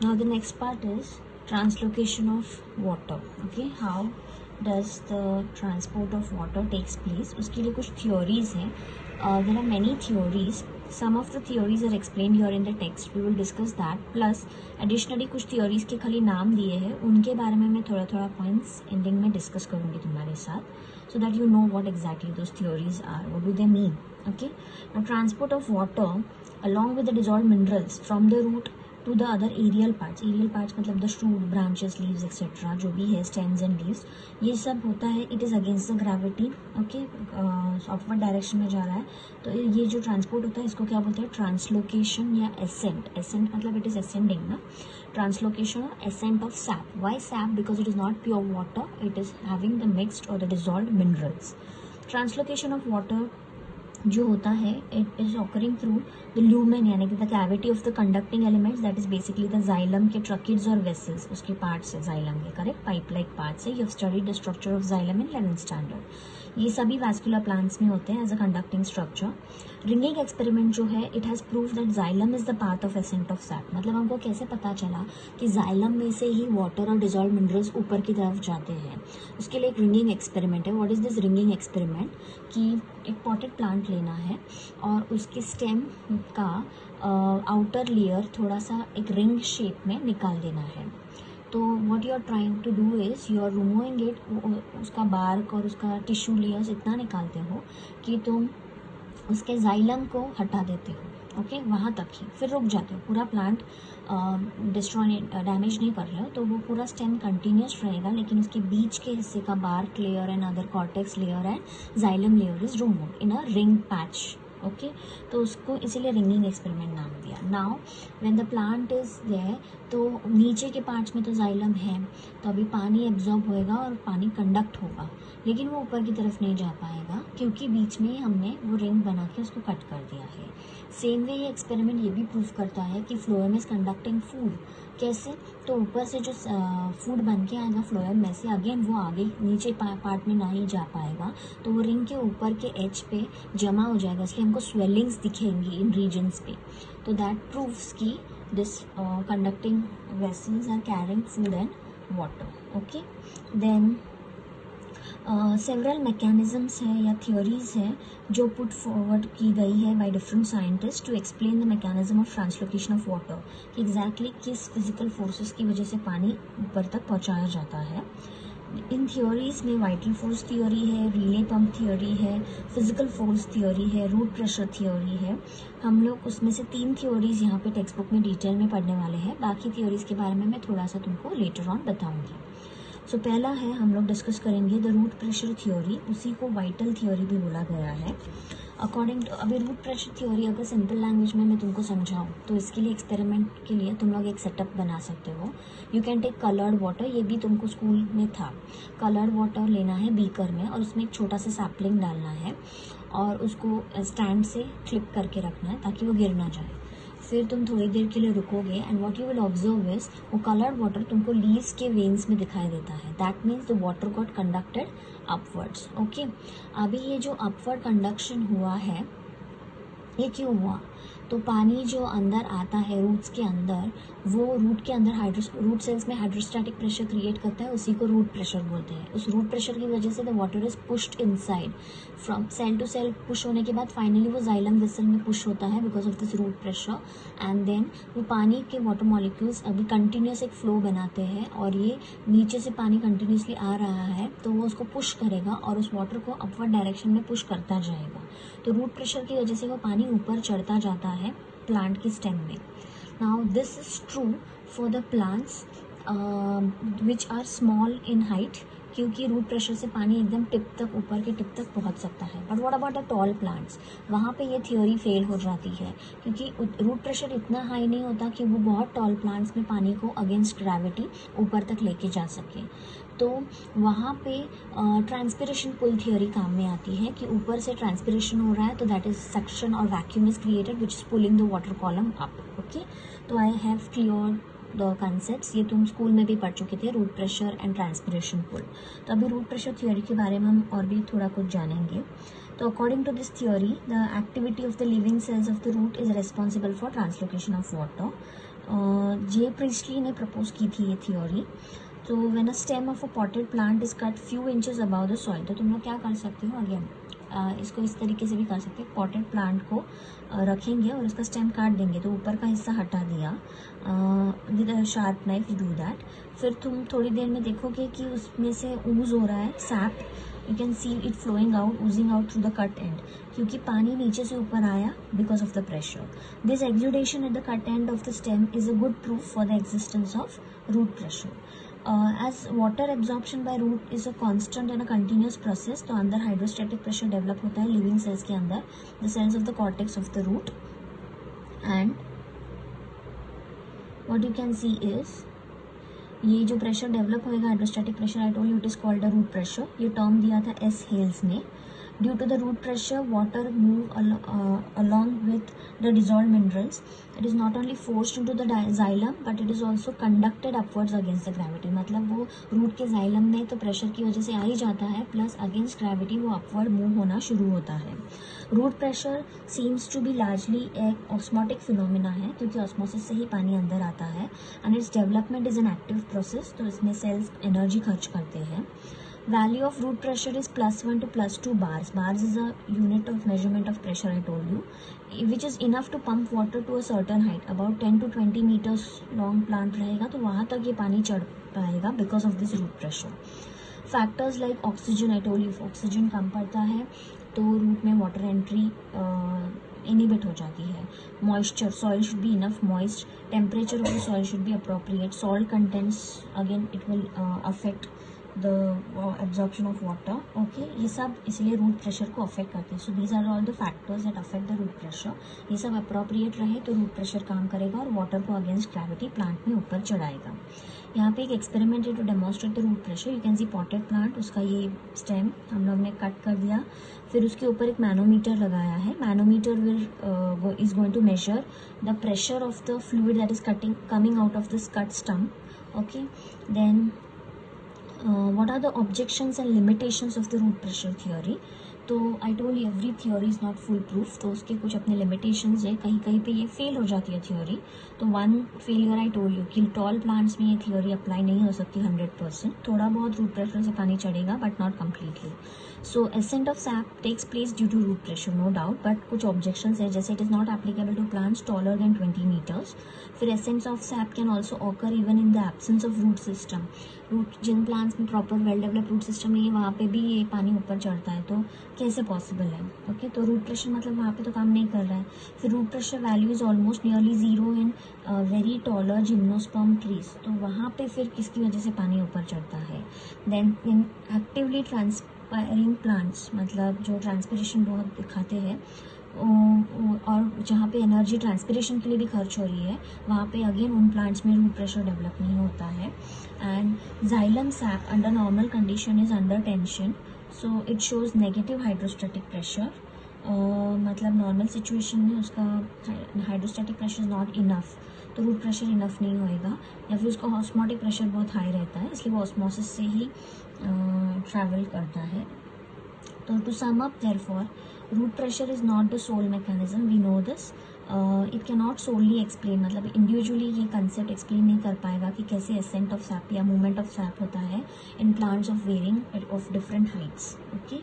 Now the next part is translocation of water. Okay, how does the transport of water takes place? उसके लिए कुछ theories हैं. There are many theories. Some of the theories are explained here in the text. We will discuss that. Plus additionally कुछ theories के खाली नाम दिए हैं, उनके बारे में मैं थोड़ा थोड़ा points ending में discuss करूँगी तुम्हारे साथ, so that you know what exactly those theories are. What do they mean? Okay. Now transport of water along with the dissolved minerals from the root to the other aerial parts. Aerial parts मतलब the shoot, branches, leaves etcetera जो भी है, stems and leaves, ये सब होता है. It is against the gravity. Okay, upward direction में जा रहा है. तो ये जो ट्रांसपोर्ट होता है इसको क्या बोलते हैं? ट्रांसलोकेशन या एसेंट. एसेंट मतलब इट इज़ असेंडिंग ना. ट्रांसलोकेशन और ascent of sap. Why sap? Because it is not pure water, it is having the mixed और the dissolved minerals. Translocation of water जो होता है it is occurring through the lumen, यानी कि the cavity of the conducting elements, that is basically the xylem के tracheids और vessels, उसके parts है जाइलम के. करेक्ट, पाइप लाइक पार्ट्स है. You have studied the structure of xylem in 11th standard. ये सभी वैस्कुलर प्लांट्स में होते हैं as a conducting structure. Ringing experiment जो है it has prove that xylem is the part of ascent of sap. मतलब हमको कैसे पता चला कि जाइलम में से ही वाटर और डिजॉल्व मिनरल्स ऊपर की तरफ जाते हैं? उसके लिए एक रिंगिंग एक्सपेरिमेंट है. What is this ringing experiment? कि एक पॉटेड प्लांट लेना है और उसके स्टेम का आउटर लेयर थोड़ा सा एक रिंग शेप में निकाल देना है. तो what you are trying to do is you are removing it. उसका बार्क और उसका टिश्यू लेयर्स इतना निकालते हो कि तुम उसके जाइलम को हटा देते हो. ओके, वहाँ तक ही, फिर रुक जाते हो. पूरा प्लांट डिस्ट्रॉय डैमेज नहीं कर रहे हो, तो वो पूरा स्टेम कंटिन्यूस रहेगा, लेकिन उसके बीच के हिस्से का bark layer and other cortex layer and xylem layer is removed in a ring patch. Okay, तो उसको इसीलिए रिंगिंग एक्सपेरिमेंट नाम दिया. Now when the plant is there, तो नीचे के पार्ट्स में तो जाइलम है, तो अभी पानी एब्जॉर्ब होएगा और पानी कंडक्ट होगा, लेकिन वो ऊपर की तरफ नहीं जा पाएगा क्योंकि बीच में हमने वो रिंग बना के उसको कट कर दिया है. सेम वे ये एक्सपेरिमेंट ये भी प्रूव करता है कि फ्लोएम इज कंडक्टिंग फूड. कैसे? तो ऊपर से जो फूड बन के आएगा फ्लोएम में से, अगेन वो आगे नीचे पार्ट में नहीं जा पाएगा, तो वो रिंग के ऊपर के एज पे जमा हो जाएगा, इसलिए हमको स्वेलिंग्स दिखेंगी इन रीजन्स पे. तो दैट प्रूव्स कि this conducting vessels are carrying food and water. Okay, then several mechanisms है या थियोरीज है जो पुट फॉरवर्ड की गई है by different scientist to explain the mechanism of translocation of water, कि एग्जैक्टली किस फिजिकल फोर्सेस की वजह से पानी ऊपर तक पहुंचाया जाता है. इन थियोरीज में वाइटल फोर्स थियोरी है, रिले पंप थियोरी है, फिजिकल फोर्स थियोरी है, रूट प्रेशर थियोरी है. हम लोग उसमें से 3 थियोरीज यहाँ पे टेक्स्ट बुक में डिटेल में पढ़ने वाले हैं. बाकी थियोरीज के बारे में मैं थोड़ा सा तुमको लेटर ऑन बताऊंगी. सो पहला है, हम लोग डिस्कस करेंगे द रूट प्रेशर थ्योरी. उसी को वाइटल थ्योरी भी बोला गया है. अकॉर्डिंग टू अभी रूट प्रेशर थ्योरी अगर सिंपल लैंग्वेज में मैं तुमको समझाऊँ तो इसके लिए एक्सपेरिमेंट के लिए तुम लोग एक सेटअप बना सकते हो. You can take coloured water, ये भी तुमको स्कूल में था. कलर्ड वाटर लेना है बीकर में और उसमें एक छोटा सा सैपलिंग डालना है और उसको स्टैंड से क्लिप करके रखना है ताकि वो गिर ना जाए. फिर तुम थोड़ी देर के लिए रुकोगे and what you will observe is वो कलर्ड वाटर तुमको लीव्स के वेन्स में दिखाई देता है. That means the water got conducted upwards. Okay, अभी ये जो अपवर्ड कंडक्शन हुआ है ये क्यों हुआ? तो पानी जो अंदर आता है रूट्स के अंदर, वो रूट के अंदर रूट सेल्स में हाइड्रोस्टैटिक प्रेशर क्रिएट करता है, उसी को रूट प्रेशर बोलते हैं. उस रूट प्रेशर की वजह से the water is pushed inside from cell to cell. Push होने के बाद फाइनली वो जाइलम वेसल में पुश होता है because of this root pressure. And then वो पानी के वाटर मॉलिक्यूल्स अभी कंटिन्यूस एक फ्लो बनाते हैं और ये नीचे से पानी कंटिन्यूसली आ रहा है तो वो उसको पुश करेगा और उस वाटर को अपवर्ड डायरेक्शन में पुश करता जाएगा. तो रूट प्रेशर की वजह से वो पानी ऊपर चढ़ता जाता है प्लांट की स्टेम में. Now this is true for the plants which are small in height, क्योंकि रूट प्रेशर से पानी एकदम टिप तक, ऊपर के टिप तक पहुंच सकता है. But what about the tall plants? वहाँ पे ये थ्योरी फेल हो जाती है क्योंकि रूट प्रेशर इतना हाई नहीं होता कि वो बहुत टॉल प्लांट्स में पानी को अगेंस्ट ग्रेविटी ऊपर तक लेके जा सके. तो वहाँ पे ट्रांसपिरेशन पुल थ्योरी काम में आती है कि ऊपर से ट्रांसपिरेशन हो रहा है तो दैट इज सक्शन और vacuum is created which is pulling the water column up. Okay, तो I have clear the concepts. ये तुम स्कूल में भी पढ़ चुके थे, root pressure and transpiration pull. तो अभी रूट प्रेशर थ्योरी के बारे में हम और भी थोड़ा कुछ जानेंगे. तो according to this theory the activity of the living cells of the root is responsible for translocation of water. J Priestley ने प्रपोज की थी ये थियोरी। तो when a stem of a potted plant is cut few inches above the soil, तो तुम लोग क्या कर सकते हो, अगेन इसको इस तरीके से भी कर सकते हैं, पॉटेड प्लांट को रखेंगे और उसका स्टेम काट देंगे, तो ऊपर का हिस्सा हटा दिया with a sharp knife, do that. फिर तुम थोड़ी देर में देखोगे कि उसमें से ऊज हो रहा है, sap, you can see it flowing out, oozing out through the cut end, क्योंकि पानी नीचे से ऊपर आया because of the pressure. This exudation at the cut end of the stem is a good proof for the existence of root pressure. As water absorption by root is a constant and a continuous process, तो अंदर hydrostatic pressure develop होता है living cells के अंदर, the cells of the cortex of the root, and what you can see is ये जो pressure develop होएगा hydrostatic pressure, I told you it is called the root pressure. ये term दिया था एस हेल्स ने। Due to the root pressure, water move along with the dissolved minerals. It is not only forced into the xylem, but it is also conducted upwards against the gravity. मतलब वो root के xylem में तो pressure की वजह से आ ही जाता है, प्लस अगेंस्ट ग्रेविटी वो अपवर्ड मूव होना शुरू होता है। Root pressure seems to be largely एक ऑस्मोटिक फिनोमिना है, क्योंकि ऑस्मोसिस से ही पानी अंदर आता है, and its development is an active process, तो इसमें सेल्स एनर्जी खर्च करते हैं। Value of root pressure is +1 to +2 bars. Bars is a unit of measurement of pressure, I told you, which is enough to pump water to a certain height. About 10 to 20 meters long plant रहेगा तो वहाँ तक ये पानी चढ़ पाएगा because of this root pressure. Factors like oxygen, I told you, oxygen कम पड़ता है तो रूट में वाटर एंट्री इनिबिट हो जाती है। Moisture, soil should be enough moist, temperature of the soil should be appropriate, salt contents, again it will affect the absorption of water, okay. ये सब इसलिए रूट प्रेशर को अफेक्ट करते हैं। So these are all the factors that affect the root pressure. ये सब appropriate रहे तो रूट प्रेशर काम करेगा और वाटर को अगेंस्ट ग्रेविटी प्लांट में ऊपर चढ़ाएगा। यहाँ पे एक एक्सपेरिमेंट है to demonstrate the root pressure. You can see potted plant, उसका ये स्टेम हम लोग ने कट कर दिया, फिर उसके ऊपर एक मैनोमीटर लगाया है। Manometer will is going to measure the pressure of the fluid that is coming out of this cut stump, okay. Then what are the objections and limitations of the root pressure theory? तो I told every theory is not full proof, तो उसके कुछ अपने limitations है, कहीं कहीं पे ये फेल हो जाती है थियोरी। तो one failure I told you कि टॉल प्लांट्स में ये थियोरी अप्लाई नहीं हो सकती 100%, थोड़ा बहुत रूट प्रेशर से पानी चढ़ेगा but not completely. So ascent of sap takes place due to root pressure, no doubt, but कुछ ऑब्जेक्शंस है, जैसे it is not applicable to plants taller than 20 metres. फिर ascents of sap can also occur even in the absence of root system. Root जिन plants में proper well developed root system नहीं है वहाँ पे भी ये पानी ऊपर चढ़ता है, तो कैसे पॉसिबल है, ओके। तो रूट प्रेशर मतलब वहाँ पे तो काम नहीं कर रहा है। फिर root pressure value is almost nearly zero in very taller gymnosperm trees, तो वहाँ पे फिर किसकी वजह से पानी ऊपर चढ़ता है। देन इन एक्टिवली ट्रांसपायरिंग प्लांट्स, मतलब जो ट्रांसपिरेशन बहुत दिखाते हैं और जहाँ पे एनर्जी ट्रांसपिरेशन के लिए भी खर्च हो रही है, वहाँ पे अगेन उन प्लांट्स में रूट प्रेशर डेवलप नहीं होता है। And xylem SAP under normal condition is under tension, so it shows negative hydrostatic pressure. मतलब नॉर्मल सिचुएशन में उसका hydrostatic pressure is not enough, तो रूट प्रेशर इनफ नहीं होएगा, या फिर उसका ऑस्मोटिक प्रेशर बहुत हाई रहता है, इसलिए वो ऑस्मोसिस से ही ट्रैवल करता है। तो to sum up therefore root pressure is not the sole mechanism, we know this. It can not solely explain, मतलब इंडिविजुअली ये कंसेप्ट एक्सप्लेन नहीं कर पाएगा कि कैसे एसेंट ऑफ सैप या मूवमेंट ऑफ सैप होता है in plants of varying of different heights, okay.